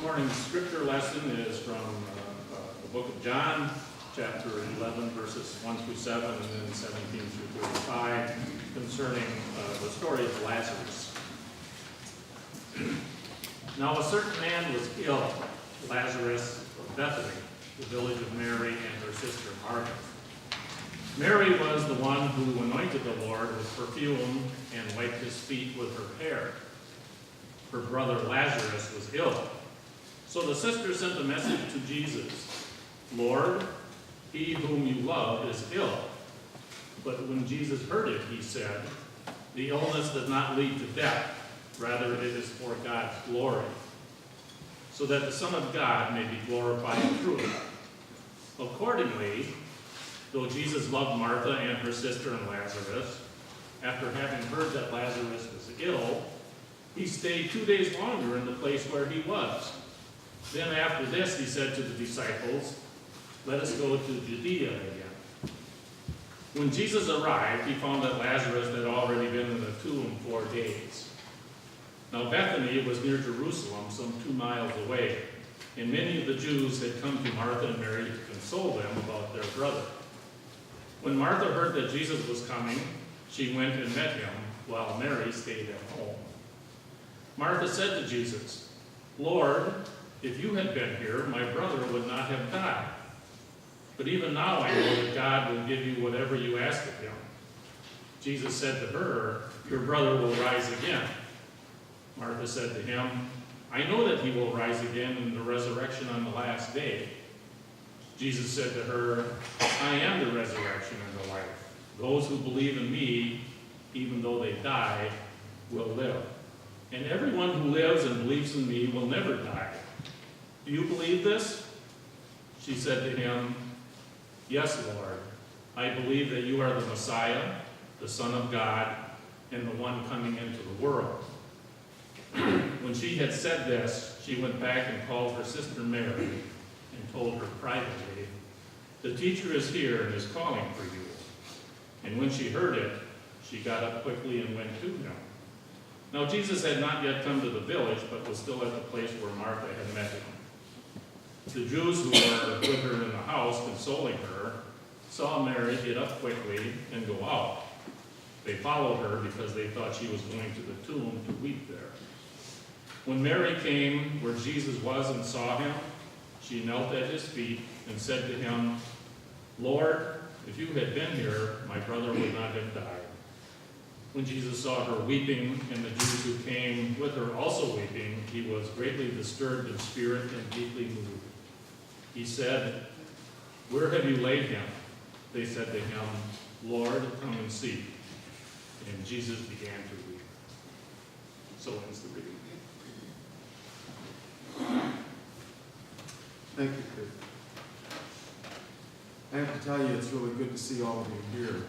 morning's scripture lesson is from the book of John, chapter 11, verses 1 through 7, and then 17 through 35, concerning the story of Lazarus. Now a certain man was ill, Lazarus of Bethany, the village of Mary and her sister Martha. Mary was the one who anointed the Lord with perfume and wiped his feet with her hair. Her brother Lazarus was ill. So the sister sent a message to Jesus, "Lord, he whom you love is ill." But when Jesus heard it, he said, "The illness does not lead to death. Rather, it is for God's glory, so that the Son of God may be glorified through it." Accordingly, though Jesus loved Martha and her sister and Lazarus, after having heard that Lazarus was ill, he stayed 2 days longer in the place where he was. Then after this, he said to the disciples, "Let us go to Judea again." When Jesus arrived, he found that Lazarus had already been in the tomb 4 days. Now Bethany was near Jerusalem, some 2 miles away, and many of the Jews had come to Martha and Mary to console them about their brother. When Martha heard that Jesus was coming, she went and met him, while Mary stayed at home. Martha said to Jesus, "Lord, if you had been here, my brother would not have died. But even now I know that God will give you whatever you ask of him." Jesus said to her, "Your brother will rise again." Martha said to him, "I know that he will rise again in the resurrection on the last day." Jesus said to her, "I am the resurrection and the life. Those who believe in me, even though they die, will live. And everyone who lives and believes in me will never die. Do you believe this?" She said to him, "Yes, Lord. I believe that you are the Messiah, the Son of God, and the one coming into the world." When she had said this, she went back and called her sister Mary and told her privately, "The teacher is here and is calling for you." And when she heard it, she got up quickly and went to him. Now Jesus had not yet come to the village, but was still at the place where Martha had met him. The Jews who were with her in the house, consoling her, saw Mary get up quickly and go out. They followed her because they thought she was going to the tomb to weep there. When Mary came where Jesus was and saw him, she knelt at his feet and said to him, "Lord, if you had been here, my brother would not have died." When Jesus saw her weeping, and the Jews who came with her also weeping, he was greatly disturbed in spirit and deeply moved. He said, "Where have you laid him?" They said to him, "Lord, come and see." And Jesus began to weep. So ends the reading. Thank you, Kurt. I have to tell you, it's really good to see all of you here.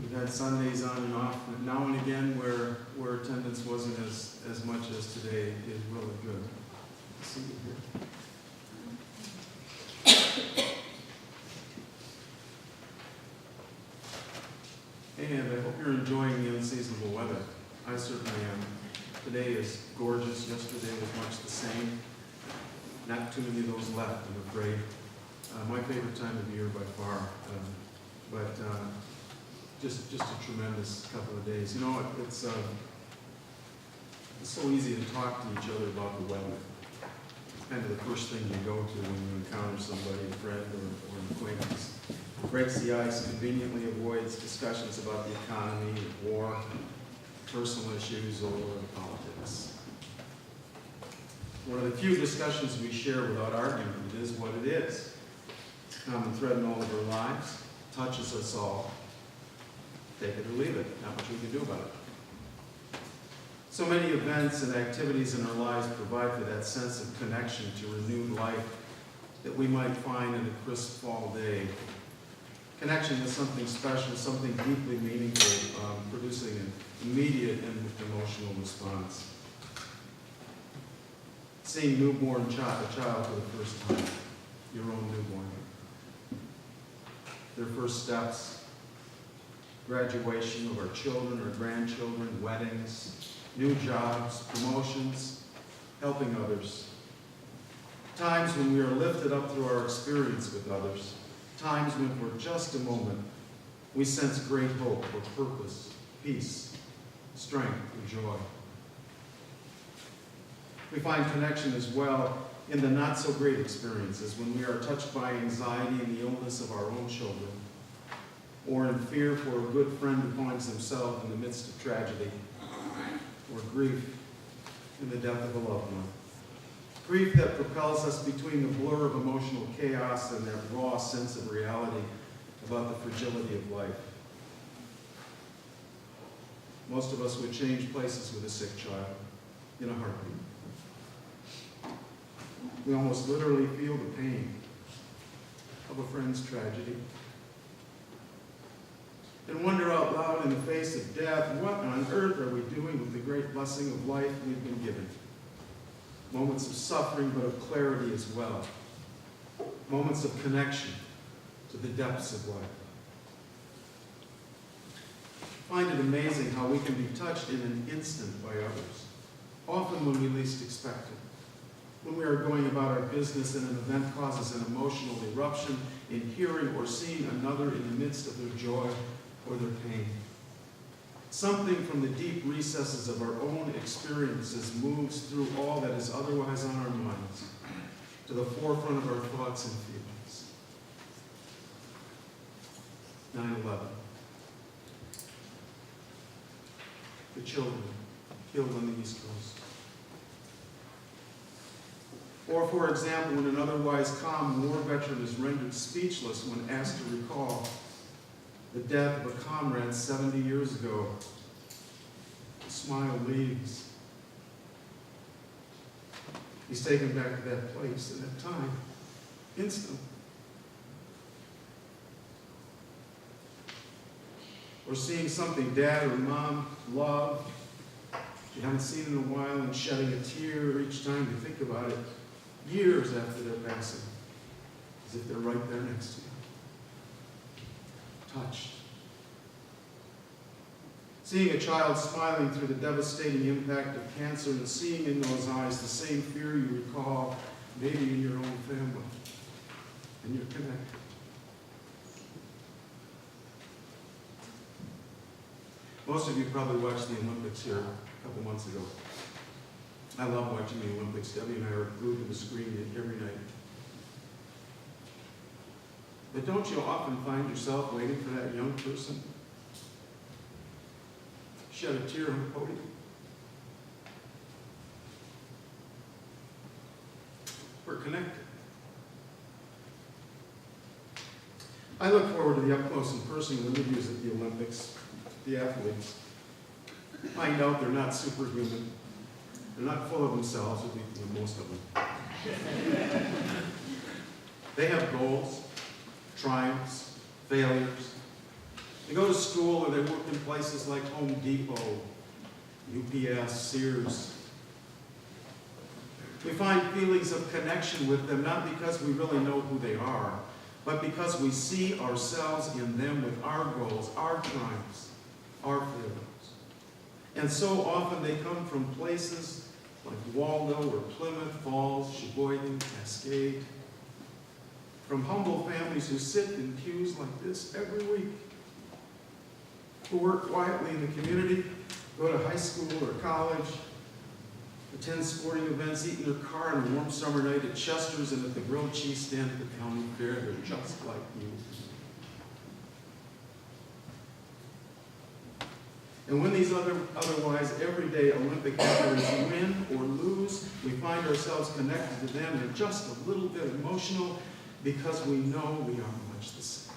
We've had Sundays on and off, but now and again where attendance wasn't as much as today is really good to see you here. And I hope you're enjoying the unseasonable weather. I certainly am. Today is gorgeous. Yesterday was much the same. Not too many of those left, I'm afraid. My favorite time of year by far. But just a tremendous couple of days. You know, it's so easy to talk to each other about the weather. It's kind of the first thing you go to when you encounter somebody, a friend or an acquaintance. Breaks the ice, conveniently avoids discussions about the economy, war, personal issues, or politics. One of the few discussions we share without argument is what it is. It's a common thread in all of our lives, touches us all. Take it or leave it, not much we can do about it. So many events and activities in our lives provide for that sense of connection to renewed life that we might find in a crisp fall day. Connection with something special, something deeply meaningful, producing an immediate and emotional response. Seeing a child for the first time, your own newborn. Their first steps, graduation of our children or grandchildren, weddings, new jobs, promotions, helping others, times when we are lifted up through our experience with others, times when for just a moment we sense great hope or purpose, peace, strength, and joy. We find connection as well in the not-so-great experiences when we are touched by anxiety and the illness of our own children, or in fear for a good friend who finds himself in the midst of tragedy, or grief in the death of a loved one. Grief that propels us between the blur of emotional chaos and that raw sense of reality about the fragility of life. Most of us would change places with a sick child in a heartbeat. We almost literally feel the pain of a friend's tragedy and wonder out loud in the face of death, what on earth are we doing with the great blessing of life we've been given? Moments of suffering, but of clarity as well. Moments of connection to the depths of life. I find it amazing how we can be touched in an instant by others, often when we least expect it. When we are going about our business and an event causes an emotional eruption in hearing or seeing another in the midst of their joy or their pain. Something from the deep recesses of our own experiences moves through all that is otherwise on our minds to the forefront of our thoughts and feelings. 9/11. The children killed on the East Coast. Or, for example, when an otherwise calm war veteran is rendered speechless when asked to recall the death of a comrade 70 years ago. The smile leaves. He's taken back to that place and that time, instantly. Or seeing something dad or mom love, you haven't seen in a while, and shedding a tear each time you think about it, years after their passing, as if they're right there next to you. Touched. Seeing a child smiling through the devastating impact of cancer and seeing in those eyes the same fear you recall maybe in your own family, and you're connected. Most of you probably watched the Olympics here a couple months ago. I love watching the Olympics. Debbie and I are glued to the screen every night. But don't you often find yourself waiting for that young person? Shed a tear on the podium. We're connected. I look forward to the up-close and personal interviews at the Olympics. The athletes find out they're not superhuman. They're not full of themselves, at least most of them. They have goals, triumphs, failures. They go to school or they work in places like Home Depot, UPS, Sears. We find feelings of connection with them, not because we really know who they are, but because we see ourselves in them with our goals, our triumphs, our failures. And so often they come from places like Waldo or Plymouth, Falls, Sheboygan, Cascade, from humble families who sit in pews like this every week, who work quietly in the community, go to high school or college, attend sporting events, eat in their car on a warm summer night at Chester's and at the grilled cheese stand at the county fair. They're just like you. And when these otherwise everyday Olympic athletes win or lose, we find ourselves connected to them and just a little bit emotional because we know we are much the same.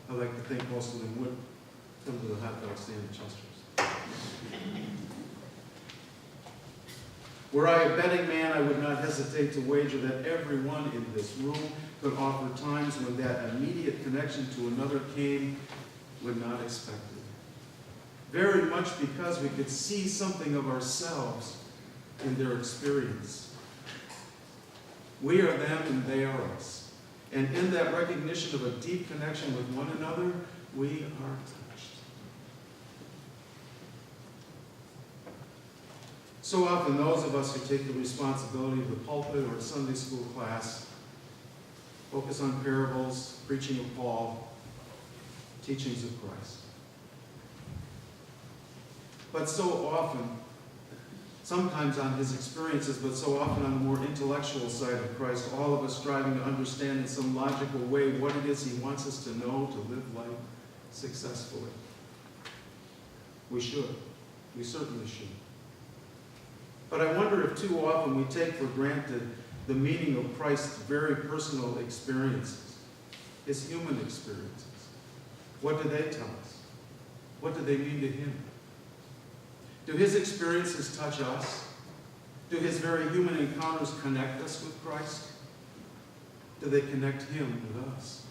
I like to think most of them would come to the hot dog stand at Chester's. Were I a betting man, I would not hesitate to wager that everyone in this room could offer times when that immediate connection to another came when not expected. Very much because we could see something of ourselves in their experience. We are them and they are us. And in that recognition of a deep connection with one another, we are touched. So often those of us who take the responsibility of the pulpit or a Sunday school class focus on parables, preaching of Paul, teachings of Christ. But so often, sometimes on his experiences, but so often on the more intellectual side of Christ, all of us striving to understand in some logical way what it is he wants us to know to live life successfully. We should. We certainly should. But I wonder if too often we take for granted the meaning of Christ's very personal experiences, his human experiences. What do they tell us? What do they mean to him? Do his experiences touch us? Do his very human encounters connect us with Christ? Do they connect him with us?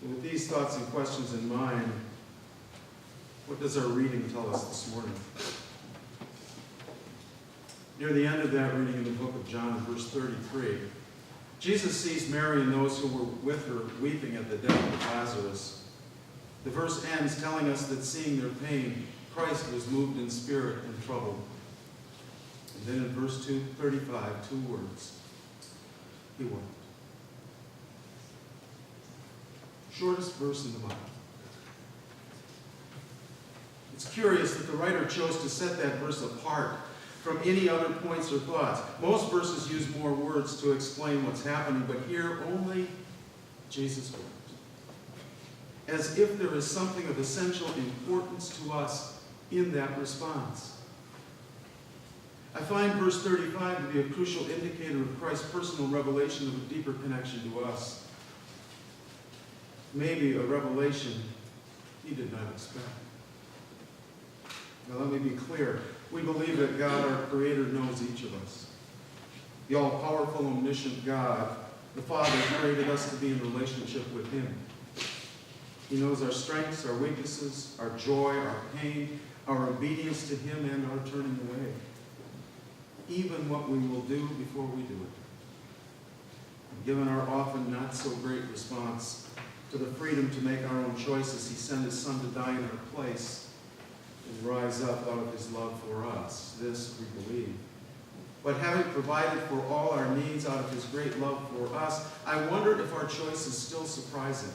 So with these thoughts and questions in mind, what does our reading tell us this morning? Near the end of that reading in the book of John, verse 33, Jesus sees Mary and those who were with her weeping at the death of Lazarus. The verse ends telling us that seeing their pain, Christ was moved in spirit and troubled. And then in verse 35, 2 words, he wept. Shortest verse in the Bible. It's curious that the writer chose to set that verse apart from any other points or thoughts. Most verses use more words to explain what's happening, but here only Jesus wept. As if there is something of essential importance to us in that response. I find verse 35 to be a crucial indicator of Christ's personal revelation of a deeper connection to us. Maybe a revelation he did not expect. Now let me be clear. We believe that God, our Creator, knows each of us. The all-powerful, omniscient God, the Father, created us to be in relationship with him. He knows our strengths, our weaknesses, our joy, our pain, our obedience to him, and our turning away. Even what we will do before we do it. And given our often not so great response to the freedom to make our own choices, he sent his Son to die in our place and rise up out of his love for us. This we believe. But having provided for all our needs out of his great love for us, I wondered if our choice is still surprising.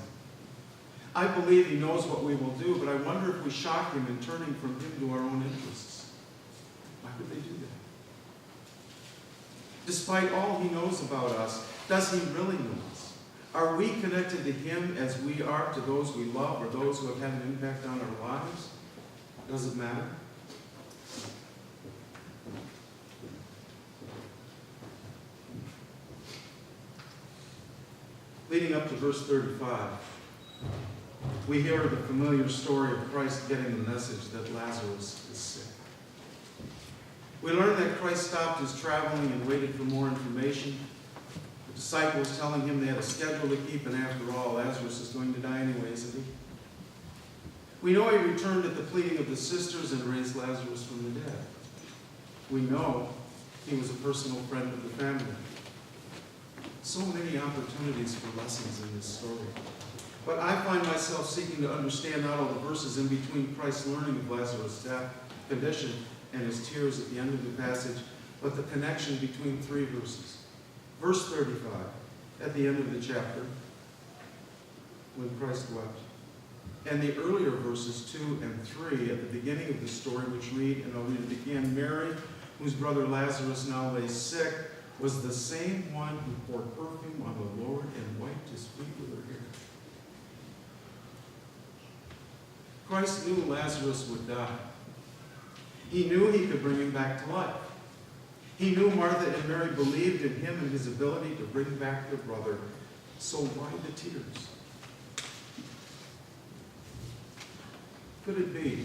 I believe he knows what we will do, but I wonder if we shock him in turning from him to our own interests. Why would they do that? Despite all he knows about us, does he really know us? Are we connected to him as we are to those we love or those who have had an impact on our lives? Does it matter? Leading up to verse 35, we hear the familiar story of Christ getting the message that Lazarus is sick. We learn that Christ stopped his traveling and waited for more information. The disciples telling him they had a schedule to keep, and after all, Lazarus is going to die anyway, isn't he? We know he returned at the pleading of the sisters and raised Lazarus from the dead. We know he was a personal friend of the family. So many opportunities for lessons in this story. But I find myself seeking to understand not all the verses in between Christ's learning of Lazarus' death, condition, and his tears at the end of the passage, but the connection between 3 verses. Verse 35, at the end of the chapter, when Christ wept. And the earlier verses 2 and 3 at the beginning of the story, which read, and I'll read it again, Mary, whose brother Lazarus now lay sick, was the same one who poured perfume on the Lord and wiped his feet with her hair. Christ knew Lazarus would die. He knew he could bring him back to life. He knew Martha and Mary believed in him and his ability to bring back their brother. So why the tears? Could it be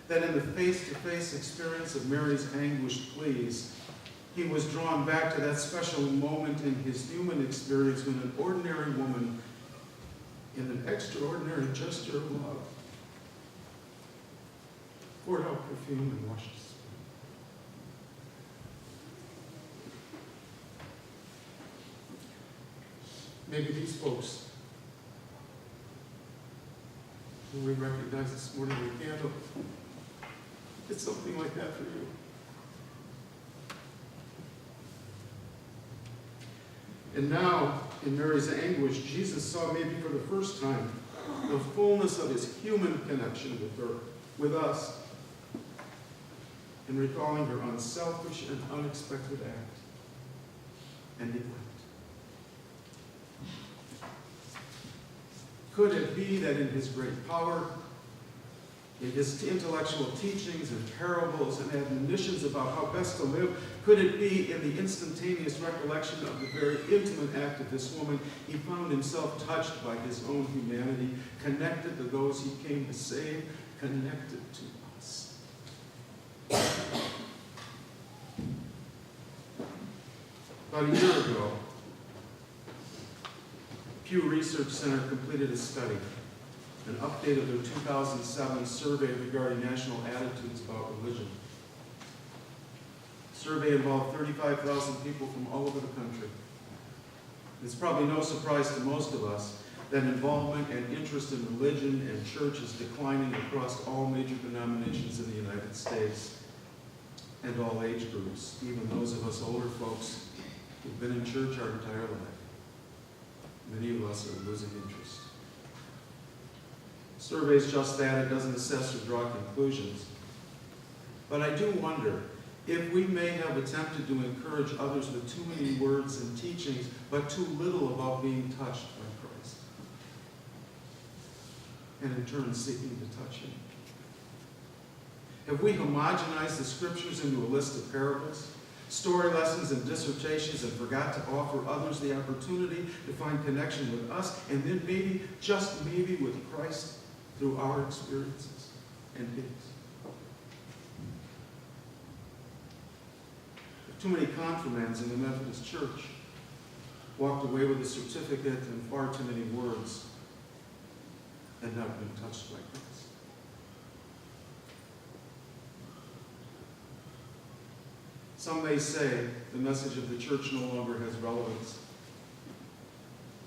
that in the face-to-face experience of Mary's anguished pleas, he was drawn back to that special moment in his human experience when an ordinary woman, in an extraordinary gesture of love, poured out perfume and washed his feet? Maybe these folks When we recognize this morning the candle, it's something like that for you. And now, in Mary's anguish, Jesus saw maybe for the first time the fullness of his human connection with her, with us, and recalling her unselfish and unexpected act and neglect. Could it be that in his great power, in his intellectual teachings and parables and admonitions about how best to live, could it be in the instantaneous recollection of the very intimate act of this woman, he found himself touched by his own humanity, connected to those he came to save, connected to us? About a year ago, Pew Research Center completed a study, an update of their 2007 survey regarding national attitudes about religion. The survey involved 35,000 people from all over the country. It's probably no surprise to most of us that involvement and interest in religion and church is declining across all major denominations in the United States and all age groups, even those of us older folks who've been in church our entire life. Many of us are losing interest. The survey is just that. It doesn't assess or draw conclusions. But I do wonder if we may have attempted to encourage others with too many words and teachings, but too little about being touched by Christ, and in turn seeking to touch him. Have we homogenized the scriptures into a list of parables, story lessons and dissertations, and forgot to offer others the opportunity to find connection with us, and then maybe, just maybe, with Christ through our experiences and his? Too many confirmands in the Methodist Church walked away with a certificate and far too many words and not been touched by Christ. Some may say the message of the church no longer has relevance,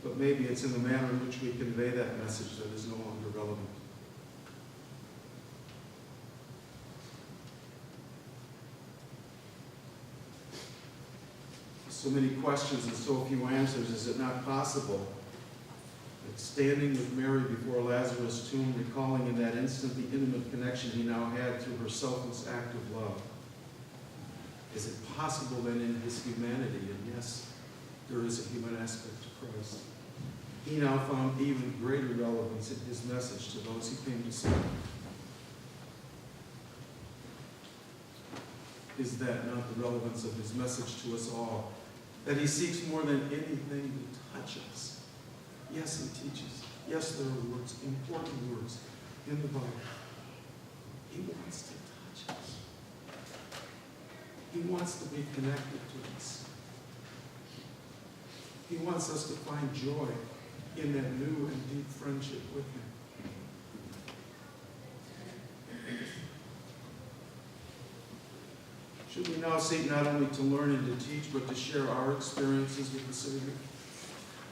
but maybe it's in the manner in which we convey that message that is no longer relevant. So many questions and so few answers. Is it not possible that standing with Mary before Lazarus' tomb, recalling in that instant the intimate connection he now had through her selfless act of love, is it possible that in his humanity, and yes, there is a human aspect to Christ, he now found even greater relevance in his message to those he came to save? Is that not the relevance of his message to us all? That he seeks more than anything to touch us. Yes, he teaches. Yes, there are words, important words in the Bible. He wants to touch us. He wants to be connected to us. He wants us to find joy in that new and deep friendship with him. Should we now seek not only to learn and to teach, but to share our experiences with the Savior?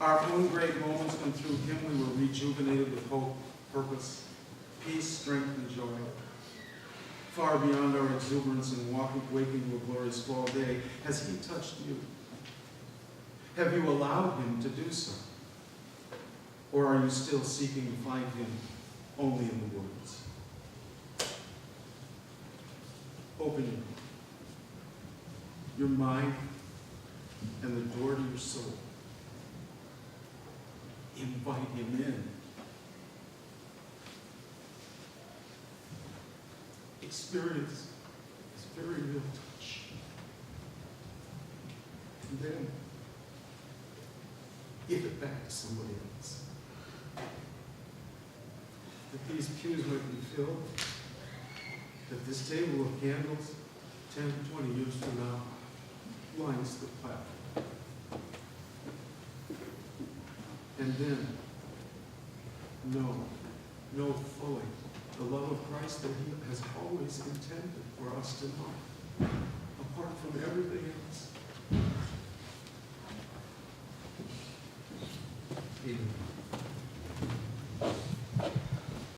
Our own great moments when through him we were rejuvenated with hope, purpose, peace, strength, and joy. Far beyond our exuberance and waking to a glorious fall day, has he touched you? Have you allowed him to do so? Or are you still seeking to find him only in the words? Open your mind and the door to your soul. Invite him in. Experience his very real touch. And then give it back to somebody else. That these pews might be filled, that this table of candles 10, 20 years from now lines the platform. And then know fully the love of Christ that he has always intended for us to know, apart from everything else. Amen.